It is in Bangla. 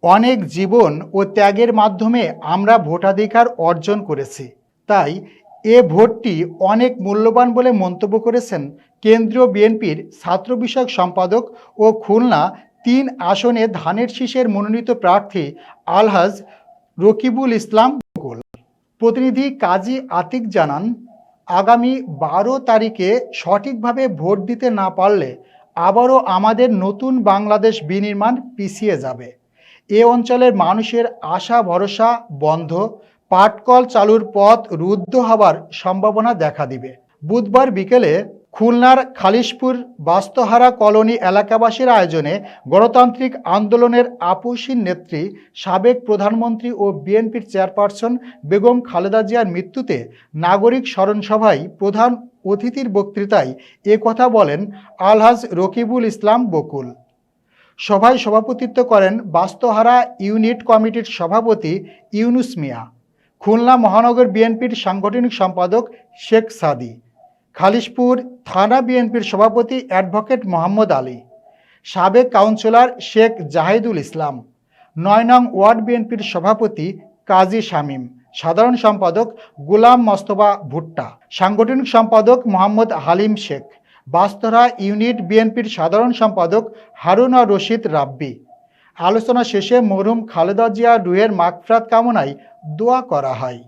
অনেক জীবন ও ত্যাগের মাধ্যমে আমরা ভোটাধিকার অর্জন করেছি। তাই এ ভোটটি অনেক মূল্যবান বলে মন্তব্য করেছেন কেন্দ্রীয় বিএনপির ছাত্র বিষয়ক সম্পাদক ও খুলনা ৩ আসনে ধানের শীষের মনোনীত প্রার্থী আলহাজ রকিবুল ইসলাম বকুল। প্রতিনিধি কাজী আতিক জানান, আগামী ১২ তারিখে সঠিকভাবে ভোট দিতে না পারলে আবারও আমাদের নতুন বাংলাদেশ বিনির্মাণ পিছিয়ে যাবে। এ অঞ্চলের মানুষের আশা ভরসা বন্ধ, পাটকল চালুর পথ রুদ্ধ হবার সম্ভাবনা দেখা দিবে। বুধবার বিকেলে খুলনার খালিশপুর বাস্তহারা কলোনি এলাকাবাসীর আয়োজনে গণতান্ত্রিক আন্দোলনের আপসীন নেত্রী সাবেক প্রধানমন্ত্রী ও বিএনপির চেয়ারপারসন বেগম খালেদা জিয়ার মৃত্যুতে নাগরিক স্মরণসভায় প্রধান অতিথির বক্তৃতায় এ কথা বলেন আলহাজ রকিবুল ইসলাম বকুল। সভায় সভাপতিত্ব করেন বাস্তহারা ইউনিট কমিটির সভাপতি ইউনুস মিয়া, খুলনা মহানগর বিএনপির সাংগঠনিক সম্পাদক শেখ সাদি, খালিশপুর থানা বিএনপির সভাপতি অ্যাডভোকেট মোহাম্মদ আলী, সাবেক কাউন্সিলর শেখ জাহিদুল ইসলাম, ৯ নং ওয়ার্ড বিএনপির সভাপতি কাজী শামীম, সাধারণ সম্পাদক গোলাম মোস্তফা ভুট্টা, সাংগঠনিক সম্পাদক মোহাম্মদ হালিম শেখ, বাস্তরা ইউনিট বিএনপির সাধারণ সম্পাদক হারুন আর রশিদ রাব্বি। আলোচনা শেষে মরহুম খালেদা জিয়ার রুহের মাগফিরাত কামনায় দোয়া করা হয়।